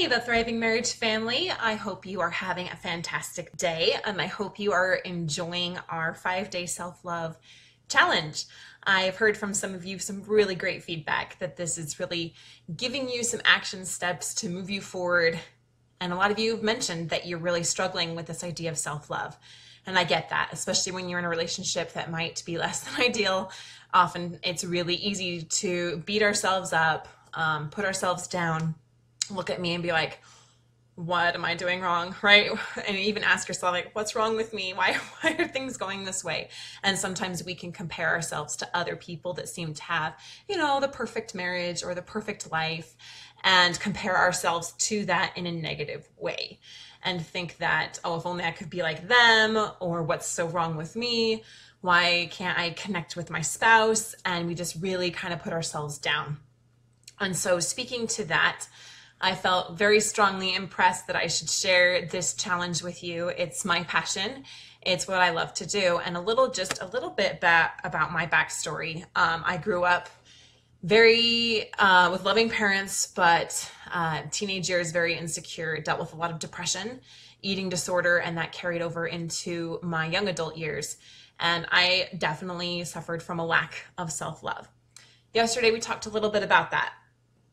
the Thriving Marriage family. I hope you are having a fantastic day, and I hope you are enjoying our 5-day self-love challenge. I've heard from some of you some really great feedback that this is really giving you some action steps to move you forward. And a lot of you have mentioned that you're really struggling with this idea of self-love. And I get that, especially when you're in a relationship that might be less than ideal. Often it's really easy to beat ourselves up, put ourselves down, look at me and be like, what am I doing wrong, right? And even ask yourself, like, what's wrong with me? Why are things going this way? And sometimes we can compare ourselves to other people that seem to have, the perfect marriage or the perfect life, and compare ourselves to that in a negative way and think that, oh, if only I could be like them, or what's so wrong with me? Why can't I connect with my spouse? And we just really kind of put ourselves down. And so speaking to that, I felt very strongly impressed that I should share this challenge with you. It's my passion. It's what I love to do. And just a little bit about my backstory. I grew up very with loving parents, but teenage years, very insecure, dealt with a lot of depression, eating disorder, and that carried over into my young adult years. And I definitely suffered from a lack of self-love. Yesterday, we talked a little bit about that.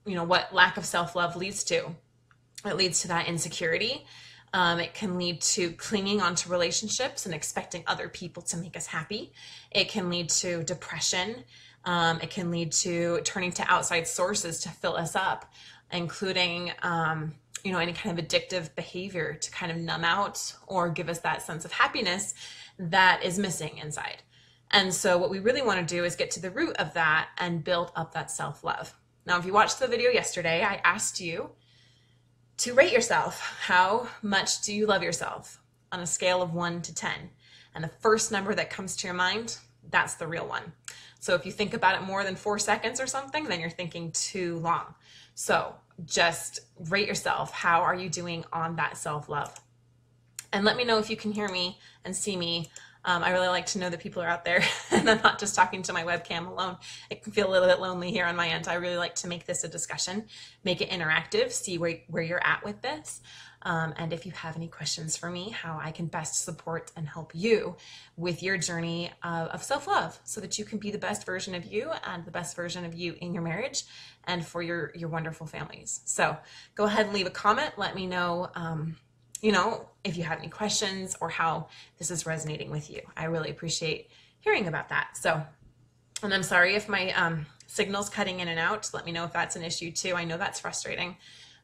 What lack of self-love leads to. It leads to that insecurity. It can lead to clinging onto relationships and expecting other people to make us happy. It can lead to depression. It can lead to turning to outside sources to fill us up, including, any kind of addictive behavior to kind of numb out or give us that sense of happiness that is missing inside. And so what we really want to do is get to the root of that and build up that self-love. Now, if you watched the video yesterday, I asked you to rate yourself. How much do you love yourself on a scale of 1 to 10? And the first number that comes to your mind, that's the real one. So if you think about it more than 4 seconds or something, then you're thinking too long. So just rate yourself. How are you doing on that self-love? And let me know if you can hear me and see me. I really like to know that people are out there and I'm not just talking to my webcam alone. It can feel a little bit lonely here on my end. I really like to make this a discussion, make it interactive, see where you're at with this. And if you have any questions for me, how I can best support and help you with your journey of self-love so that you can be the best version of you and the best version of you in your marriage and for your wonderful families. So go ahead and leave a comment. Let me know, if you have any questions or how this is resonating with you. I really appreciate hearing about that. So, and I'm sorry if my signal's cutting in and out. Let me know if that's an issue too. I know that's frustrating.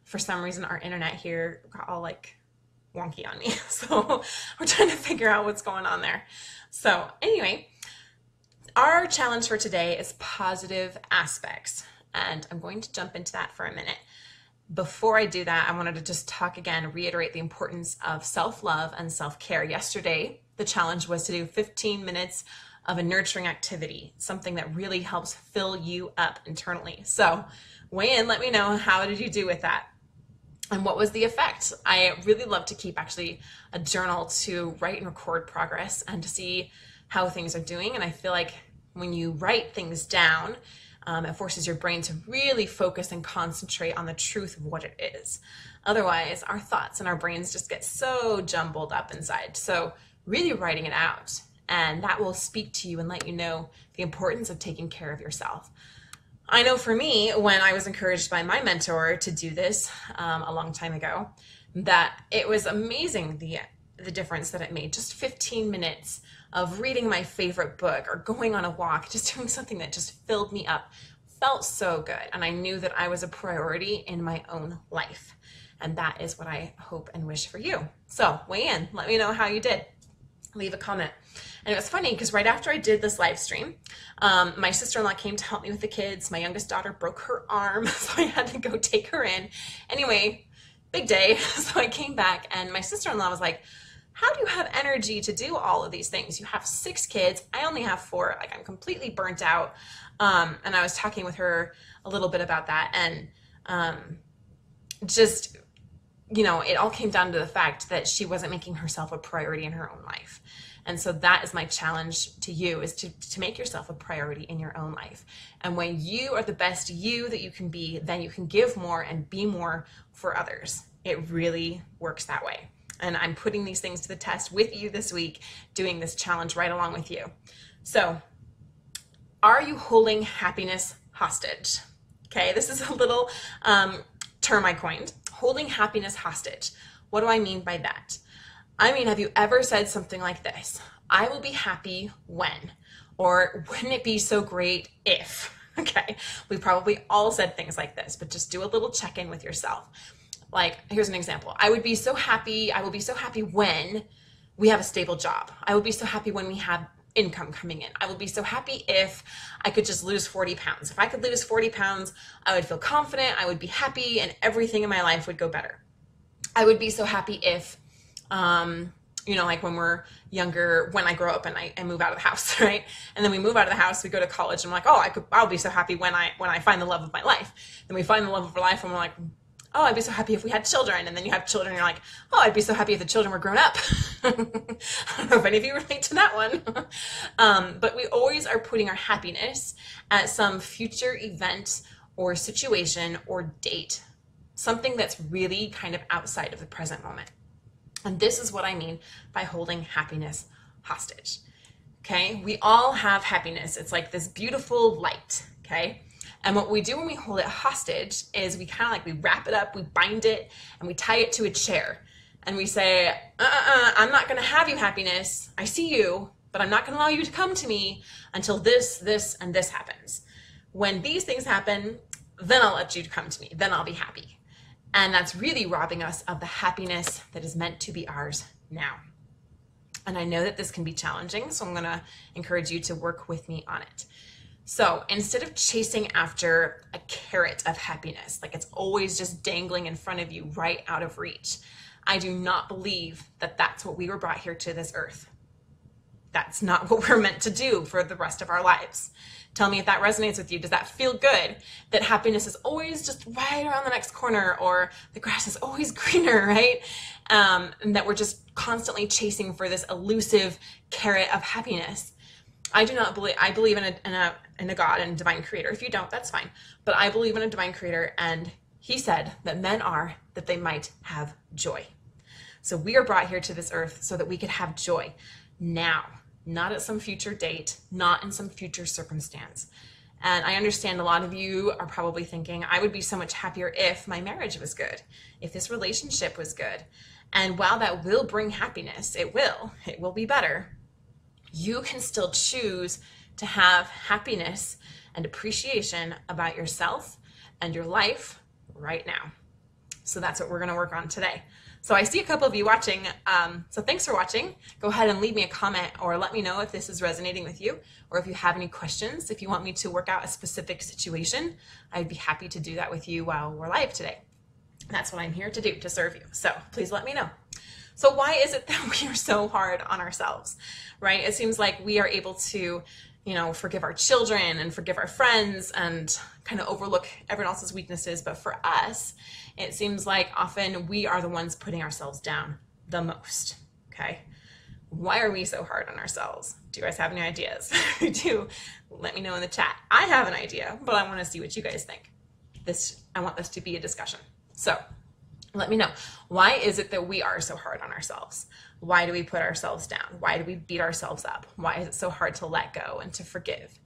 For some reason, our internet here got all wonky on me. So we're trying to figure out what's going on there. So anyway, our challenge for today is positive aspects. And I'm going to jump into that for a minute. Before I do that, I wanted to just talk again, reiterate the importance of self-love and self-care. Yesterday, the challenge was to do 15 minutes of a nurturing activity, something that really helps fill you up internally. So weigh in, let me know, how did you do with that? And what was the effect? I really love to keep actually a journal to write and record progress and to see how things are doing. And I feel like when you write things down, it forces your brain to really focus and concentrate on the truth of what it is. Otherwise, our thoughts and our brains just get so jumbled up inside. So really writing it out, and that will speak to you and let you know the importance of taking care of yourself. I know for me, when I was encouraged by my mentor to do this a long time ago, that it was amazing the difference that it made. Just 15 minutes of reading my favorite book or going on a walk, just doing something that just filled me up, felt so good. And I knew that I was a priority in my own life. And that is what I hope and wish for you. So weigh in, let me know how you did. Leave a comment. And it was funny because right after I did this live stream, my sister-in-law came to help me with the kids. My youngest daughter broke her arm, so I had to go take her in. Anyway, big day. So I came back and my sister-in-law was like, how do you have energy to do all of these things? You have 6 kids. I only have 4. I'm completely burnt out. And I was talking with her a little bit about that. And it all came down to the fact that she wasn't making herself a priority in her own life. And so that is my challenge to you, is to make yourself a priority in your own life. And when you are the best you that you can be, then you can give more and be more for others. It really works that way. And I'm putting these things to the test with you this week, doing this challenge right along with you. So, are you holding happiness hostage? Okay, this is a little term I coined, holding happiness hostage. What do I mean by that? I mean, have you ever said something like this? I will be happy when, or wouldn't it be so great if? Okay, we've probably all said things like this, but just do a little check-in with yourself. Like, here's an example. I will be so happy when we have a stable job. I will be so happy when we have income coming in. I will be so happy if I could just lose 40 pounds. If I could lose 40 pounds, I would feel confident, I would be happy, and everything in my life would go better. I would be so happy if, like when we're younger, when I grow up and I move out of the house, right? And then we move out of the house, we go to college, and I'm like, I'll be so happy when I find the love of my life. Then we find the love of our life, and we're like, oh, I'd be so happy if we had children. And then you have children, and you're like, oh, I'd be so happy if the children were grown up. I don't know if any of you relate to that one. But we always are putting our happiness at some future event or situation or date, something that's really kind of outside of the present moment. And this is what I mean by holding happiness hostage. Okay, we all have happiness. It's like this beautiful light, okay? And what we do when we hold it hostage is we wrap it up, we bind it, and we tie it to a chair. And we say, I'm not gonna have you, happiness. I see you, but I'm not gonna allow you to come to me until this, and this happens. When these things happen, then I'll let you come to me, then I'll be happy. And that's really robbing us of the happiness that is meant to be ours now. And I know that this can be challenging, so I'm gonna encourage you to work with me on it. So instead of chasing after a carrot of happiness, like it's always just dangling in front of you right out of reach, I do not believe that that's what we were brought here to this earth. That's not what we're meant to do for the rest of our lives. Tell me if that resonates with you. Does that feel good? That happiness is always just right around the next corner, or the grass is always greener, right? And that we're just constantly chasing for this elusive carrot of happiness. I do not believe, I believe in a God and divine creator. If you don't, that's fine. But I believe in a divine creator, and he said that men are that they might have joy. So we are brought here to this earth so that we could have joy now, not at some future date, not in some future circumstance. And I understand a lot of you are probably thinking, I would be so much happier if my marriage was good, if this relationship was good. And while that will bring happiness, it will be better. You can still choose to have happiness and appreciation about yourself and your life right now. So that's what we're going to work on today. So I see a couple of you watching, so thanks for watching. Go ahead and leave me a comment or let me know if this is resonating with you, or if you have any questions. If you want me to work out a specific situation, I'd be happy to do that with you while we're live today. That's what I'm here to do, to serve you. So please let me know. So why is it that we are so hard on ourselves, right? It seems like we are able to, forgive our children and forgive our friends and kind of overlook everyone else's weaknesses. But for us, it seems like often we are the ones putting ourselves down the most, okay? Why are we so hard on ourselves? Do you guys have any ideas? If you do, let me know in the chat. I have an idea, but I want to see what you guys think. I want this to be a discussion. So let me know. Why is it that we are so hard on ourselves? Why do we put ourselves down? Why do we beat ourselves up? Why is it so hard to let go and to forgive?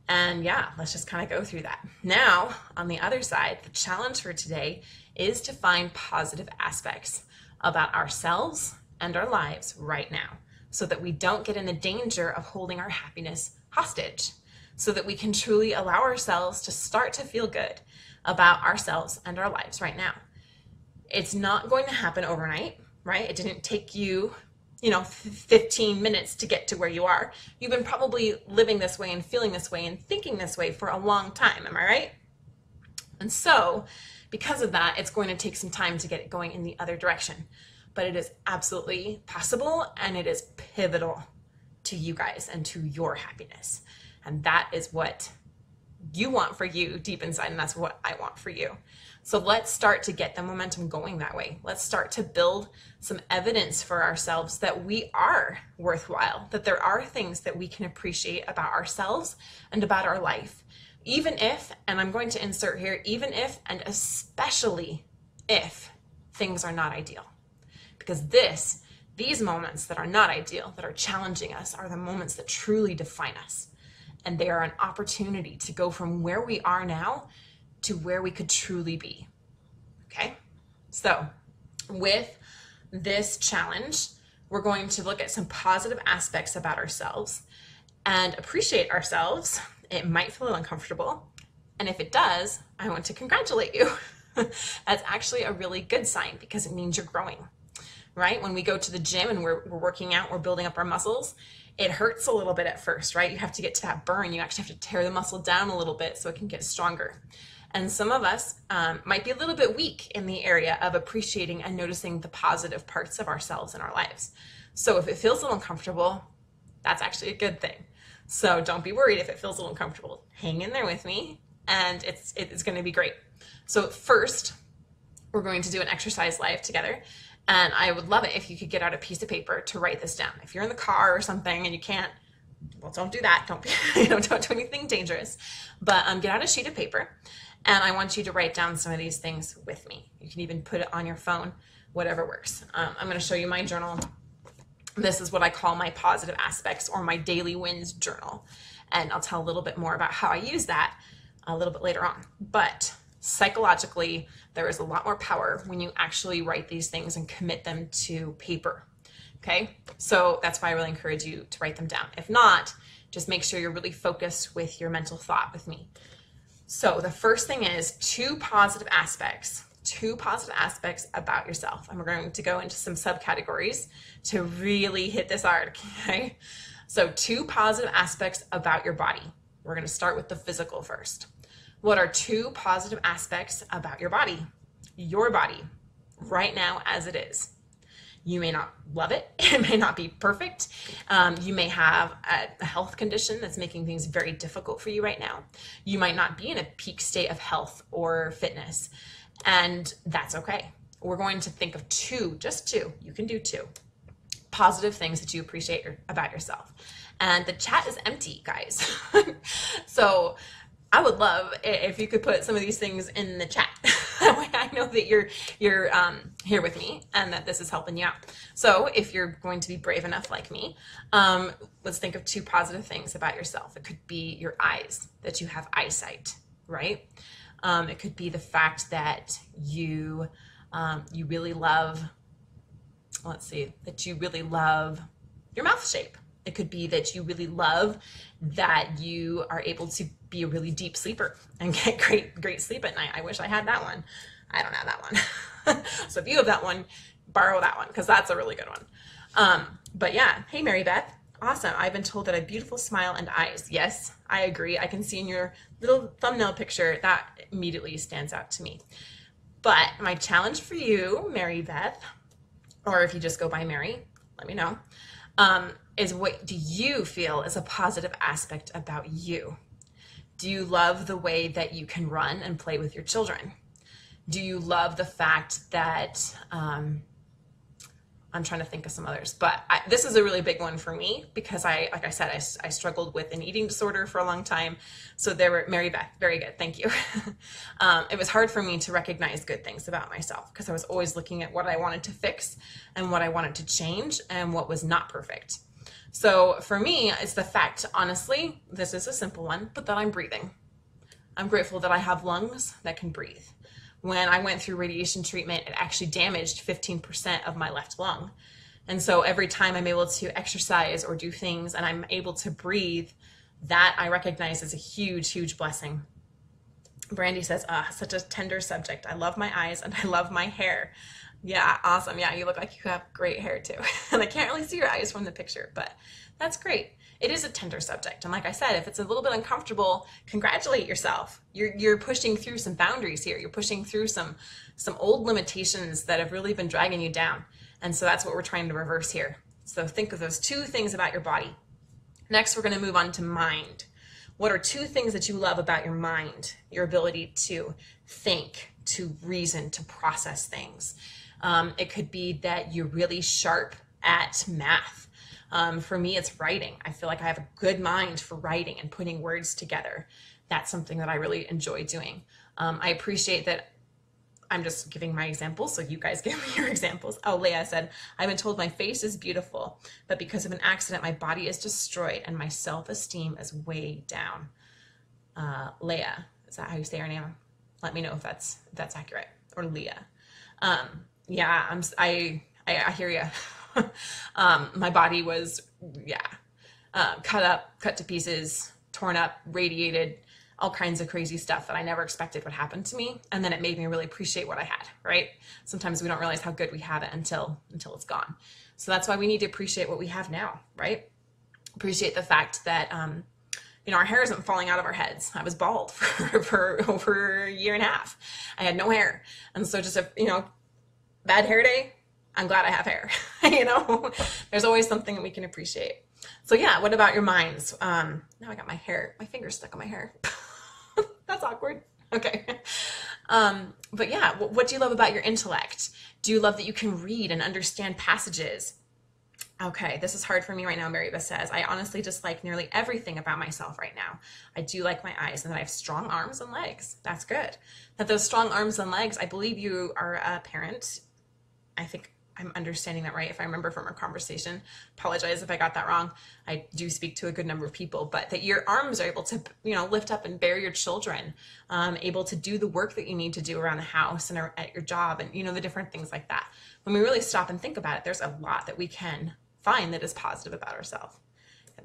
And yeah, let's just kind of go through that. Now, on the other side, the challenge for today is to find positive aspects about ourselves and our lives right now, so that we don't get in the danger of holding our happiness hostage, so that we can truly allow ourselves to start to feel good about ourselves and our lives right now. It's not going to happen overnight, right? It didn't take you, 15 minutes to get to where you are. You've been probably living this way and feeling this way and thinking this way for a long time, am I right? And so, because of that, it's going to take some time to get it going in the other direction. But it is absolutely possible, and it is pivotal to you guys and to your happiness. And that is what you want for you deep inside, and that's what I want for you. So let's start to get the momentum going that way. Let's start to build some evidence for ourselves that we are worthwhile, that there are things that we can appreciate about ourselves and about our life. Even if, and I'm going to insert here, even if and especially if things are not ideal. Because these moments that are not ideal, that are challenging us, are the moments that truly define us. And they are an opportunity to go from where we are now to where we could truly be. Okay? So with this challenge, we're going to look at some positive aspects about ourselves and appreciate ourselves. It might feel uncomfortable. And if it does, I want to congratulate you. That's actually a really good sign because it means you're growing, right? When we go to the gym and we're working out, we're building up our muscles, it hurts a little bit at first, right? You have to get to that burn. You actually have to tear the muscle down a little bit so it can get stronger. And some of us might be a little bit weak in the area of appreciating and noticing the positive parts of ourselves and our lives. So if it feels a little uncomfortable, that's actually a good thing. So don't be worried if it feels a little uncomfortable. Hang in there with me, and it's going to be great. So first, we're going to do an exercise live together. And I would love it if you could get out a piece of paper to write this down. If you're in the car or something and you can't, well, don't do that. Don't do anything dangerous. But get out a sheet of paper, and I want you to write down some of these things with me. You can even put it on your phone, whatever works. I'm going to show you my journal. This is what I call my positive aspects or my daily wins journal. And I'll tell a little bit more about how I use that a little bit later on. But psychologically, there is a lot more power when you actually write these things and commit them to paper. Okay, so that's why I really encourage you to write them down. If not, just make sure you're really focused with your mental thought with me. So the first thing is two positive aspects about yourself. And we're going to go into some subcategories to really hit this hard, okay? So two positive aspects about your body. We're going to start with the physical first. What are two positive aspects about your body? Your body, right now as it is. You may not love it. It may not be perfect. You may have a health condition that's making things very difficult for you right now. You might not be in a peak state of health or fitness, and that's okay. We're going to think of just two, you can do two, positive things that you appreciate about yourself. And the chat is empty, guys. So I would love if you could put some of these things in the chat. That way I know that you're here with me and that this is helping you out. So if you're going to be brave enough like me, let's think of two positive things about yourself. It could be your eyes, that you have eyesight, right? It could be the fact that you really love, that you really love your mouth shape. It could be that you really love that you are able to be a really deep sleeper and get great sleep at night. I wish I had that one. I don't have that one. So if you have that one, borrow that one because that's a really good one. But yeah, hey Mary Beth, awesome. I've been told that I have beautiful smile and eyes. Yes, I agree. I can see in your little thumbnail picture that immediately stands out to me. But my challenge for you, Mary Beth, or if you just go by Mary, let me know, is what do you feel is a positive aspect about you? Do you love the way that you can run and play with your children? Do you love the fact that, I'm trying to think of some others, but this is a really big one for me because like I said, I struggled with an eating disorder for a long time. So there were, Mary Beth, very good, thank you. It was hard for me to recognize good things about myself because I was always looking at what I wanted to fix and what I wanted to change and what was not perfect. So for me, it's the fact, honestly, this is a simple one, but that I'm breathing. I'm grateful that I have lungs that can breathe. When I went through radiation treatment, it actually damaged 15% of my left lung. And so every time I'm able to exercise or do things and I'm able to breathe, that I recognize as a huge, huge blessing. Brandy says, such a tender subject. I love my eyes and I love my hair. Yeah, awesome. Yeah, you look like you have great hair too. And I can't really see your eyes from the picture, but that's great. It is a tender subject. And like I said, if it's a little bit uncomfortable, congratulate yourself. You're pushing through some boundaries here. You're pushing through some old limitations that have really been dragging you down. And so that's what we're trying to reverse here. So think of those two things about your body. Next, we're going to move on to mind. What are two things that you love about your mind? Your ability to think, to reason, to process things. It could be that you're really sharp at math. For me, it's writing. I feel like I have a good mind for writing and putting words together. That's something that I really enjoy doing. I appreciate that. I'm just giving my examples, so you guys give me your examples. Oh, Leah said, I've been told my face is beautiful, but because of an accident, my body is destroyed and my self-esteem is way down. Leah, is that how you say her name? Let me know if that's accurate. Or Leah. Yeah, I hear you. My body was, cut up, cut to pieces, torn up, radiated, all kinds of crazy stuff that I never expected would happen to me. And then it made me really appreciate what I had, right? Sometimes we don't realize how good we have it until it's gone. So that's why we need to appreciate what we have now, right? Appreciate the fact that, our hair isn't falling out of our heads. I was bald for over a year and a half. I had no hair. And so just bad hair day, I'm glad I have hair. There's always something that we can appreciate. So yeah, what about your minds? Now I got my fingers stuck on my hair. That's awkward. Okay. But yeah, what do you love about your intellect? Do you love that you can read and understand passages? Okay, this is hard for me right now, Mary Beth says. I honestly dislike nearly everything about myself right now. I do like my eyes and that I have strong arms and legs. That's good. That those strong arms and legs, I believe you are a parent. I think I'm understanding that right, if I remember from our conversation. Apologize if I got that wrong. I do speak to a good number of people, but that your arms are able to, lift up and bear your children, able to do the work that you need to do around the house and at your job and, the different things like that. When we really stop and think about it, there's a lot that we can find that is positive about ourselves.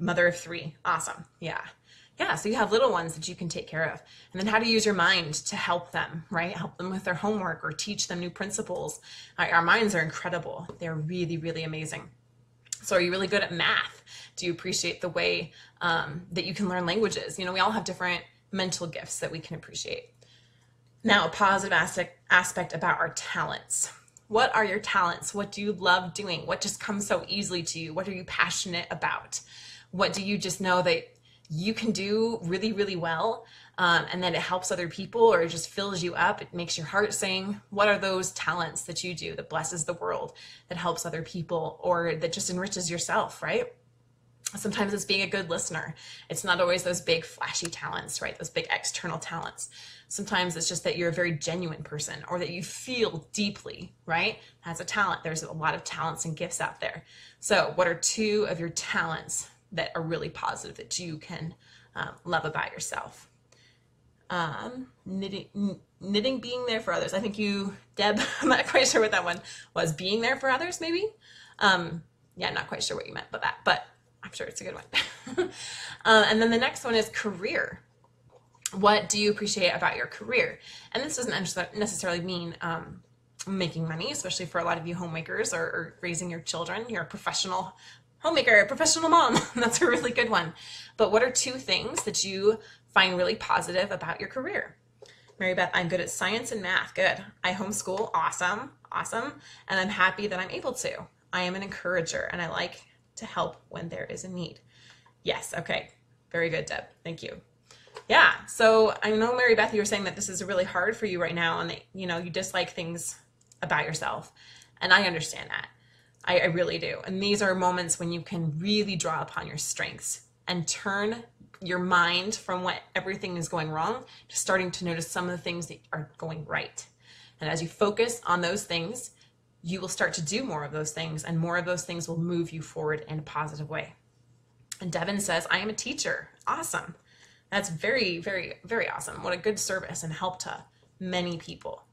Mother of 3, awesome. Yeah, so you have little ones that you can take care of. And then how to use your mind to help them, right? Help them with their homework or teach them new principles. Our minds are incredible. They're really, really amazing. So are you really good at math? Do you appreciate the way that you can learn languages? We all have different mental gifts that we can appreciate. Now, a positive aspect about our talents. What are your talents? What do you love doing? What just comes so easily to you? What are you passionate about? What do you just know that you can do really, really well, and then it helps other people or it just fills you up? It makes your heart sing. What are those talents that you do that blesses the world, that helps other people, or that just enriches yourself, right? Sometimes it's being a good listener. It's not always those big flashy talents, right? Those big external talents. Sometimes it's just that you're a very genuine person or that you feel deeply, right? That's a talent. There's a lot of talents and gifts out there. So what are two of your talents that are really positive that you can love about yourself? Knitting, being there for others. I think you, Deb, I'm not quite sure what that one was. Being there for others, maybe? Yeah, not quite sure what you meant by that, but I'm sure it's a good one. And then the next one is career. What do you appreciate about your career? And this doesn't necessarily mean making money, especially for a lot of you homemakers or raising your children. You're a professional homemaker, professional mom. That's a really good one. But what are two things that you find really positive about your career? Mary Beth, I'm good at science and math. Good. I homeschool. Awesome. And I'm happy that I'm able to. I am an encourager and I like to help when there is a need. Yes. Okay. Very good, Deb. Thank you. Yeah. So I know, Mary Beth, you were saying that this is really hard for you right now and that, you dislike things about yourself. And I understand that. I really do. And these are moments when you can really draw upon your strengths and turn your mind from what everything is going wrong to starting to notice some of the things that are going right. And as you focus on those things, you will start to do more of those things, and more of those things will move you forward in a positive way. And Devin says, I am a teacher. Awesome. That's very, very, very awesome. What a good service and help to many people.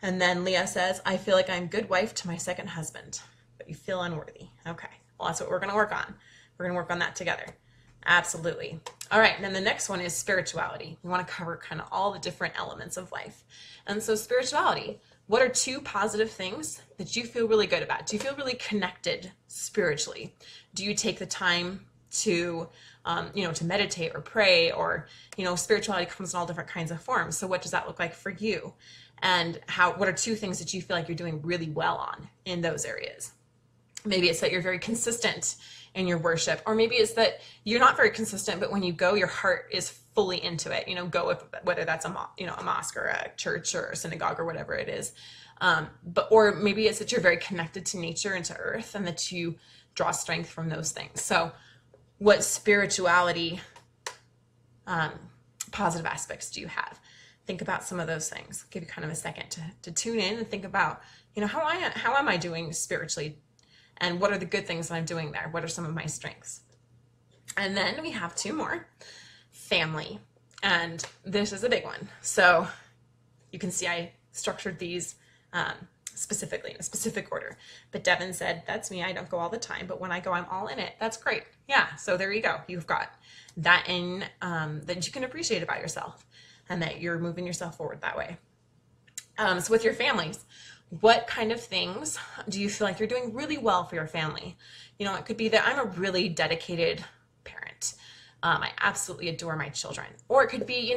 And then Leah says, I feel like I'm a good wife to my second husband, but you feel unworthy. Okay. Well, that's what we're going to work on. We're going to work on that together. Absolutely. All right. And then the next one is spirituality. We want to cover kind of all the different elements of life. And so spirituality, what are two positive things that you feel really good about? Do you feel really connected spiritually? Do you take the time to, to meditate or pray, or, spirituality comes in all different kinds of forms. So what does that look like for you? And what are two things that you feel like you're doing really well on in those areas? Maybe it's that you're very consistent in your worship, or maybe it's that you're not very consistent, but when you go, your heart is fully into it. Go with whether that's a mosque or a church or a synagogue or whatever it is. Or maybe it's that you're very connected to nature and to earth, and that you draw strength from those things. So, what spirituality, positive aspects do you have? Think about some of those things. Give you kind of a second to tune in and think about, how am I doing spiritually? And what are the good things that I'm doing there? What are some of my strengths? And then we have two more. Family. And this is a big one. So you can see I structured these specifically in a specific order. But Devin said, that's me. I don't go all the time, but when I go, I'm all in it. That's great. Yeah. So there you go. You've got that in that you can appreciate about yourself, and that you're moving yourself forward that way. So with your families, what kind of things do you feel like you're doing really well for your family? It could be that I'm a really dedicated parent. I absolutely adore my children. Or it could be,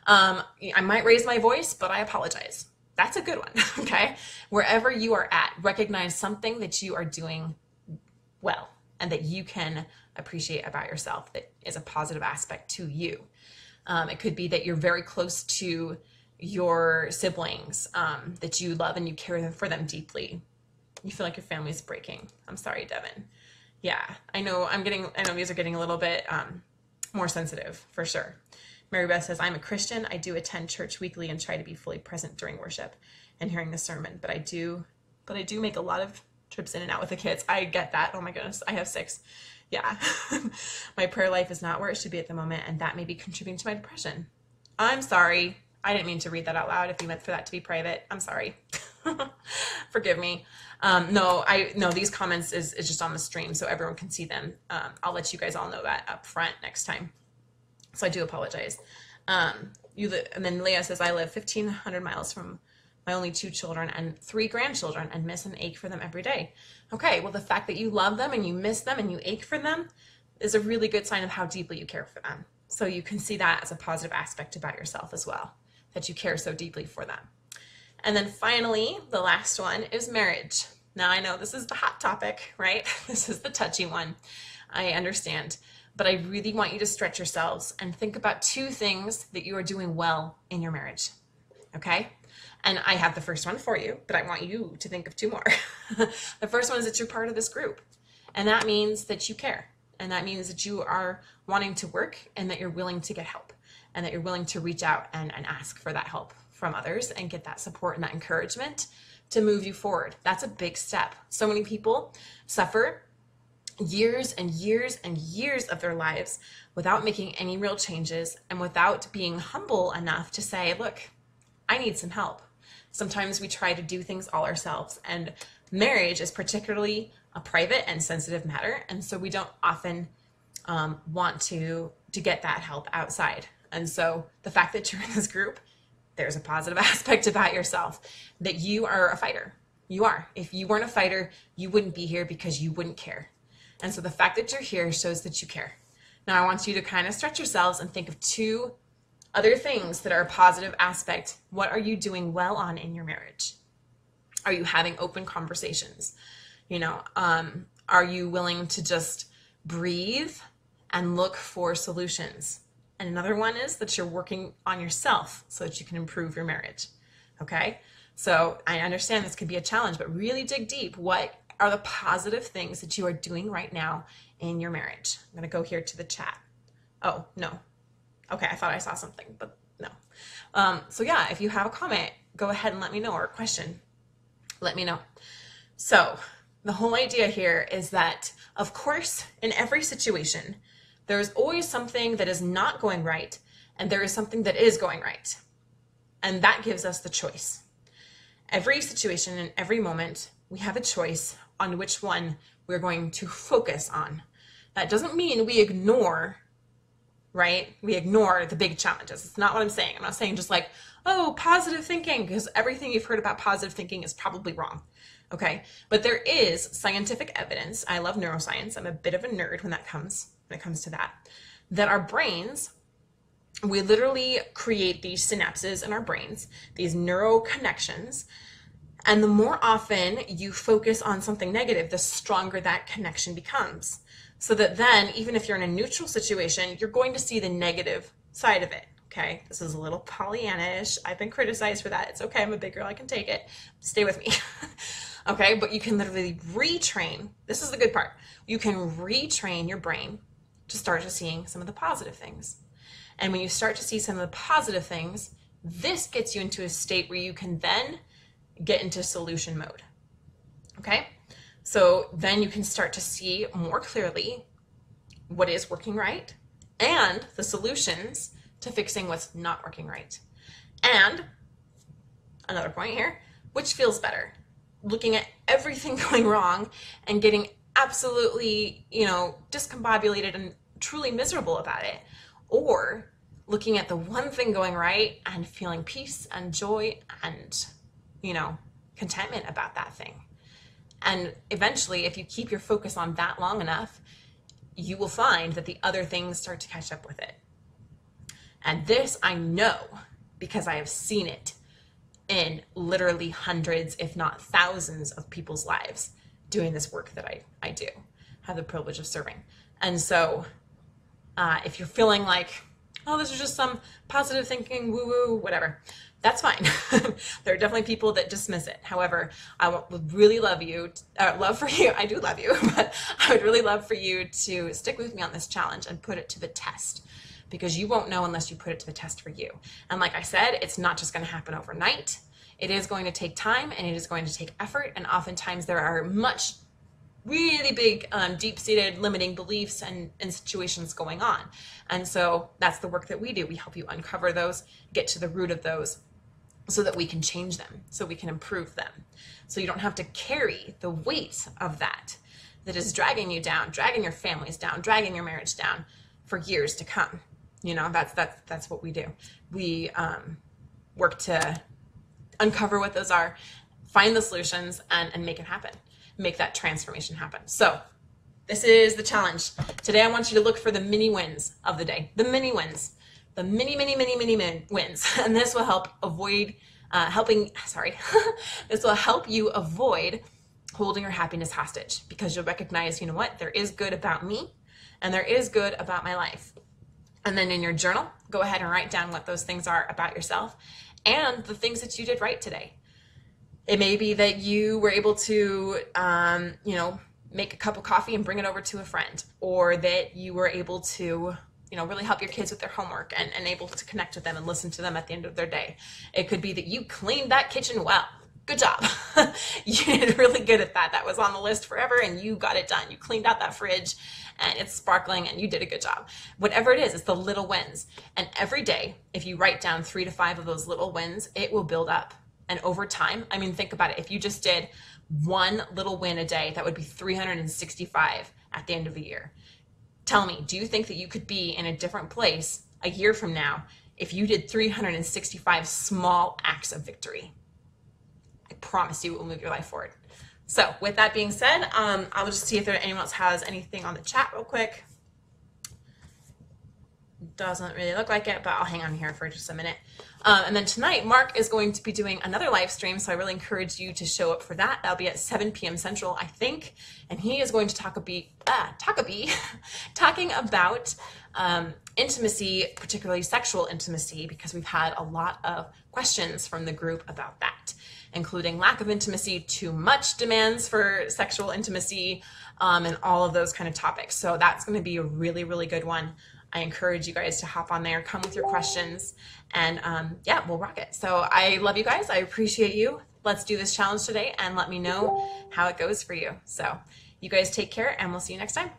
I might raise my voice, but I apologize. That's a good one, okay? Wherever you are at, recognize something that you are doing well and that you can appreciate about yourself that is a positive aspect to you. It could be that you're very close to your siblings, that you love and you care for them deeply. You feel like your family's breaking. I'm sorry, Devin. Yeah, I know these are getting a little bit more sensitive for sure. Mary Beth says, I'm a Christian. I do attend church weekly and try to be fully present during worship and hearing the sermon. But I do make a lot of trips in and out with the kids. I get that. Oh my goodness. I have 6. Yeah. My prayer life is not where it should be at the moment, and that may be contributing to my depression. I'm sorry. I didn't mean to read that out loud. If you meant for that to be private, I'm sorry. Forgive me. No, these comments is just on the stream so everyone can see them. I'll let you guys all know that up front next time. So I do apologize. And then Leah says, I live 1,500 miles from my only 2 children and 3 grandchildren and miss and ache for them every day. Okay, well, the fact that you love them and you miss them and you ache for them is a really good sign of how deeply you care for them. So you can see that as a positive aspect about yourself as well, that you care so deeply for them. And then finally, the last one is marriage. Now, I know this is the hot topic, right? This is the touchy one. I understand. But I really want you to stretch yourselves and think about 2 things that you are doing well in your marriage. Okay? And I have the first one for you, but I want you to think of 2 more. The first one is that you're part of this group. And that means that you care. And that means that you are wanting to work, and that you're willing to get help, and that you're willing to reach out and ask for that help from others and get that support and that encouragement to move you forward. That's a big step. So many people suffer years and years and years of their lives without making any real changes and without being humble enough to say, look, I need some help. Sometimes we try to do things all ourselves, and marriage is particularly a private and sensitive matter, and so we don't often want to get that help outside. And so the fact that you're in this group, there's a positive aspect about yourself, that you are a fighter. You are. If you weren't a fighter, you wouldn't be here because you wouldn't care. And so the fact that you're here shows that you care. Now I want you to kind of stretch yourselves and think of 2 other things that are a positive aspect. What are you doing well on in your marriage? Are you having open conversations? Are you willing to just breathe and look for solutions? And another one is that you're working on yourself so that you can improve your marriage. Okay? So I understand this could be a challenge, but really dig deep. What are the positive things that you are doing right now in your marriage? I'm going to go here to the chat. Oh, no. Okay, I thought I saw something, but no. So yeah, if you have a comment, go ahead and let me know, or a question, let me know. So the whole idea here is that, of course, in every situation, there's always something that is not going right, and there is something that is going right. And that gives us the choice. Every situation and every moment, we have a choice on which one we're going to focus on. That doesn't mean we ignore, right? We ignore the big challenges. It's not what I'm saying. I'm not saying just like, oh, positive thinking, because everything you've heard about positive thinking is probably wrong. Okay. But there is scientific evidence. I love neuroscience. I'm a bit of a nerd when it comes to that our brains, we literally create these synapses in our brains, these neural connections, And the more often you focus on something negative, the stronger that connection becomes. So that then, even if you're in a neutral situation, you're going to see the negative side of it. Okay, this is a little Pollyanna-ish. I've been criticized for that. It's okay, I'm a big girl, I can take it. Stay with me. Okay, but you can literally retrain. This is the good part. You can retrain your brain to start to seeing some of the positive things. And when you start to see some of the positive things, this gets you into a state where you can then get into solution mode. Okay, so then you can start to see more clearly what is working right and the solutions to fixing what's not working right. And another point here, which feels better? Looking at everything going wrong and getting absolutely, discombobulated and truly miserable about it, or looking at the one thing going right and feeling peace and joy and, contentment about that thing. And eventually, if you keep your focus on that long enough, you will find that the other things start to catch up with it. And this I know because I have seen it in literally hundreds, if not thousands of people's lives doing this work that I do, have the privilege of serving. And so if you're feeling like, oh, this is just some positive thinking, woo-woo, whatever, that's fine. There are definitely people that dismiss it. However, I would really love for you, I do love you, but I would really love for you to stick with me on this challenge and put it to the test, because you won't know unless you put it to the test for you. And like I said, it's not just going to happen overnight. It is going to take time and it is going to take effort. And oftentimes there are really big, deep-seated limiting beliefs and situations going on. And so that's the work that we do. We help you uncover those, get to the root of those so that we can change them, so we can improve them. So you don't have to carry the weight of that is dragging you down, dragging your families down, dragging your marriage down for years to come. That's what we do. We work to uncover what those are, find the solutions, and make it happen. Make that transformation happen. So this is the challenge. This I want you to look for the mini wins of the day. The mini wins. The mini wins. And this will help this will help you avoid holding your happiness hostage, because you'll recognize, there is good about me and there is good about my life. And then in your journal, go ahead and write down what those things are about yourself and the things that you did right today. It may be that you were able to, make a cup of coffee and bring it over to a friend, or that you were able to, really help your kids with their homework and able to connect with them and listen to them at the end of their day. It could be that you cleaned that kitchen well. Good job. You did really good at that. That was on the list forever and you got it done. You cleaned out that fridge and it's sparkling and you did a good job. Whatever it is, it's the little wins. And every day, if you write down 3 to 5 of those little wins, it will build up. And over time, think about it. If you just did one little win a day, that would be 365 at the end of the year. Tell me, do you think that you could be in a different place a year from now if you did 365 small acts of victory? I promise you it will move your life forward. So with that being said, I'll just see if anyone else has anything on the chat real quick. Doesn't really look like it, but I'll hang on here for just a minute. And then tonight, Mark is going to be doing another live stream, so I really encourage you to show up for that. That'll be at 7 p.m. Central, I think. And he is going to talking about intimacy, particularly sexual intimacy, because we've had a lot of questions from the group about that, including lack of intimacy, too much demands for sexual intimacy, and all of those kind of topics. So that's going to be a really, really good one. I encourage you guys to hop on there, come with your questions, and we'll rock it. So I love you guys. I appreciate you. Let's do this challenge today and let me know how it goes for you. So you guys take care and we'll see you next time.